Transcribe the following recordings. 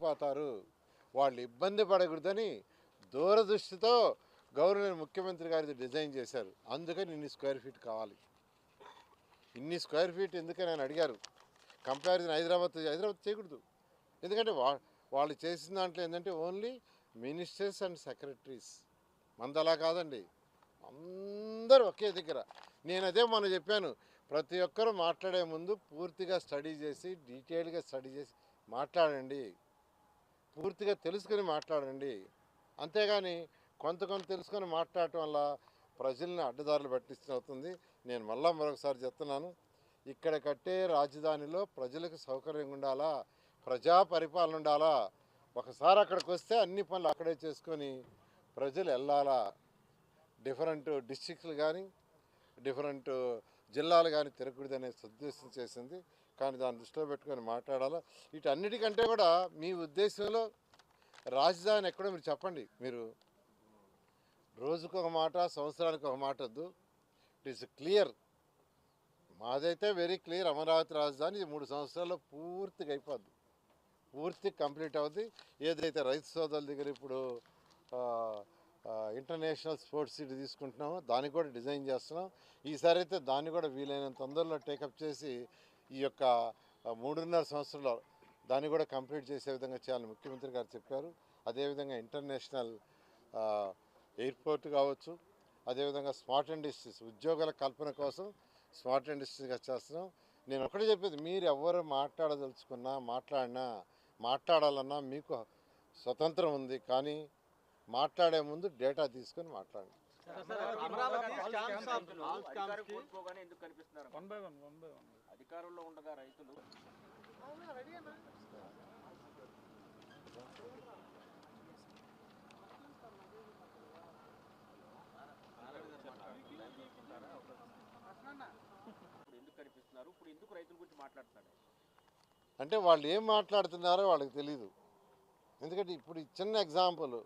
నష్టపోతారు, వాళ్ళు ఇబ్బంది పడకూడదని దూరదృష్టితో గవర్నర్ ముఖ్యమంత్రి గారి డిజైన్ చేశారు. అందుకని ఇన్ని స్క్వేర్ ఫీట్ కావాలి. ఇన్ని స్క్వేర్ ఫీట్ ఎందుకని ఆయన అడిగారు. కంపారిజన్ హైదరాబాద్ చేయకూడదు. ఎందుకంటే వాళ్ళు చేసిన దాంట్లో ఏంటంటే ఓన్లీ మినిస్టర్స్ అండ్ సెక్రటరీస్. మనది అలా కాదండి, అందరూ ఒకే దగ్గర. నేను అదే మొన్న చెప్పాను, ప్రతి ఒక్కరూ మాట్లాడే ముందు పూర్తిగా స్టడీ చేసి డీటెయిల్గా స్టడీ చేసి మాట్లాడండి, పూర్తిగా తెలుసుకొని మాట్లాడండి. అంతేగాని కొంత తెలుసుకొని మాట్లాడటం వల్ల ప్రజల్ని అడ్డదారులు పట్టించవుతుంది. నేను మరొకసారి చెప్తున్నాను, ఇక్కడ కట్టే రాజధానిలో ప్రజలకు సౌకర్యంగా ఉండాలా, ప్రజా పరిపాలన ఉండాలా. ఒకసారి అక్కడికి వస్తే అన్ని పనులు అక్కడే చేసుకొని ప్రజలు వెళ్ళాలా. డిఫరెంట్ డిస్ట్రిక్ట్లు కానీ డిఫరెంట్ జిల్లాలు కానీ తిరగకూడదనే ఉద్దేశం చేసింది. కానీ దాన్ని దృష్టిలో పెట్టుకొని మాట్లాడాలా. వీటన్నిటికంటే కూడా మీ ఉద్దేశంలో రాజధాని ఎక్కడో మీరు చెప్పండి. మీరు రోజుకొక మాట, సంవత్సరానికి ఒక మాట వద్దు. It is clear. మాదైతే వెరీ క్లియర్. అమరావతి రాజధాని 3 సంవత్సరాల్లో పూర్తిగా అయిపోద్ది, పూర్తి కంప్లీట్ అవుద్ది. ఏదైతే రైతు సోదరుల దగ్గర ఇప్పుడు ఇంటర్నేషనల్ స్పోర్ట్స్ సిటీ తీసుకుంటున్నామో దానికి కూడా డిజైన్ చేస్తున్నాం. ఈసారి అయితే దాన్ని కూడా వీలైనంత తొందరలో టేకప్ చేసి ఈ యొక్క 3.5 సంవత్సరాల్లో దాన్ని కూడా కంప్లీట్ చేసే విధంగా చేయాలని ముఖ్యమంత్రి గారు చెప్పారు. అదేవిధంగా ఇంటర్నేషనల్ ఎయిర్పోర్ట్ కావచ్చు, అదేవిధంగా స్మార్ట్ ఇండస్ట్రీస్ ఉద్యోగాల కల్పన కోసం స్మార్ట్ ఇండస్ట్రీస్గా చేస్తున్నాం. నేను ఒకటే చెప్పేది, మీరు ఎవరు మాట్లాడదలుచుకున్నా మాట్లాడాలన్నా మీకు స్వతంత్రం ఉంది. కానీ మాట్లాడే ముందు డేటా తీసుకొని మాట్లాడండి. అధికారంలో ఉండగా రైతులు ఎందుకు కనిపిస్తున్నారు, ఇప్పుడు ఎందుకు రైతుల గురించి మాట్లాడుతున్నారు అంటే వాళ్ళు ఏం మాట్లాడుతున్నారో వాళ్ళకి తెలీదు. ఎందుకంటే ఇప్పుడు చిన్న ఎగ్జాంపుల్,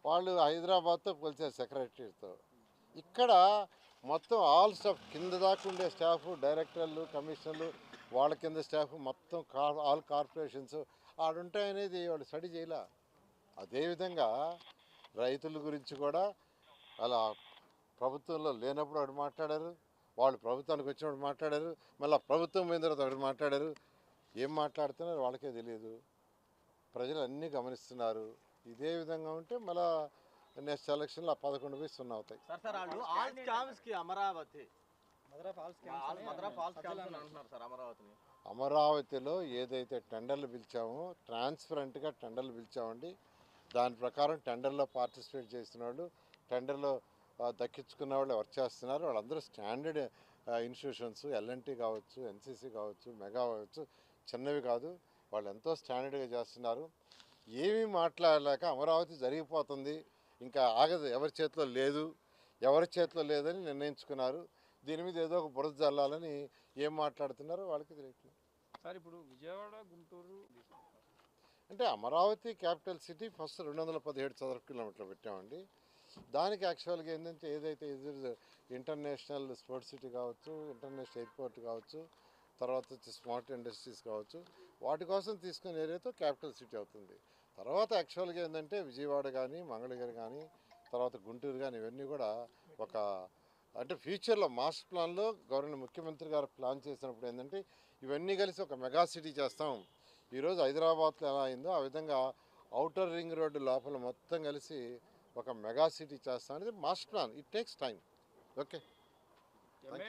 వాళ్ళు హైదరాబాద్తో కొలిచారు సెక్రటరీతో. ఇక్కడ మొత్తం ఆల్ స్టాఫ్ కింద దాకా ఉండే స్టాఫ్, డైరెక్టర్లు, కమిషనర్లు, వాళ్ళ కింద స్టాఫ్ మొత్తం ఆల్ కార్పొరేషన్స్ ఆడుంటాయనేది వాళ్ళు స్టడీ చేయలే. అదేవిధంగా రైతుల గురించి కూడా అలా ప్రభుత్వంలో లేనప్పుడు వాడు మాట్లాడారు, వాళ్ళు ప్రభుత్వానికి వచ్చినప్పుడు మాట్లాడారు, మళ్ళీ ప్రభుత్వం పోయిన తర్వాత వాడు మాట్లాడారు. ఏం మాట్లాడుతున్నారో వాళ్ళకే తెలియదు. ప్రజలు అన్నీ గమనిస్తున్నారు. ఇదే విధంగా ఉంటే మళ్ళీ నెక్స్ట్ ఎలక్షన్లో 11-0 అవుతాయి. అమరావతిలో ఏదైతే టెండర్లు పిలిచామో ట్రాన్స్పరెంట్గా టెండర్లు పిలిచామండి. దాని ప్రకారం టెండర్లో పార్టిసిపేట్ చేసిన వాళ్ళు, టెండర్లో దక్కించుకున్న వాళ్ళు వర్క్ చేస్తున్నారు. వాళ్ళందరూ స్టాండర్డ్ ఇన్స్టిట్యూషన్స్, ఎల్ఎన్టీ కావచ్చు, ఎన్సీసీ కావచ్చు, మెగా కావచ్చు, చిన్నవి కాదు, వాళ్ళు ఎంతో స్టాండర్డ్గా చేస్తున్నారు. ఏమీ మాట్లాడలేక అమరావతి జరిగిపోతుంది, ఇంకా ఆగదు, ఎవరి చేతిలో లేదని నిర్ణయించుకున్నారు. దీని మీద ఏదో ఒక బురద జల్లాలని ఏం మాట్లాడుతున్నారో వాళ్ళకి తెలియట్లేదు. సార్ ఇప్పుడు విజయవాడ, గుంటూరు అంటే అమరావతి క్యాపిటల్ సిటీ ఫస్ట్ 217 చదరపు కిలోమీటర్లు పెట్టామండి. దానికి యాక్చువల్గా ఏంటంటే ఏదైతే ఇంటర్నేషనల్ స్పోర్ట్స్ సిటీ కావచ్చు, ఇంటర్నేషనల్ ఎయిర్పోర్ట్ కావచ్చు, తర్వాత వచ్చి స్మార్ట్ ఇండస్ట్రీస్ కావచ్చు, వాటి కోసం తీసుకునే ఏరియాతో క్యాపిటల్ సిటీ అవుతుంది. తర్వాత యాక్చువల్గా ఏంటంటే విజయవాడ కానీ, మంగళగిరి కానీ, తర్వాత గుంటూరు కానీ, ఇవన్నీ కూడా ఒక అంటే ఫ్యూచర్లో మాస్టర్ ప్లాన్లో గవర్నర్ ముఖ్యమంత్రి గారు ప్లాన్ చేసినప్పుడు ఏంటంటే ఇవన్నీ కలిసి ఒక మెగా సిటీ చేస్తాం. ఈరోజు హైదరాబాద్లో ఎలా అయిందో ఆ విధంగా ఔటర్ రింగ్ రోడ్డు లోపల మొత్తం కలిసి ఒక మెగా సిటీ చేస్తాం అనేది master plan. It takes time. Okay. Sir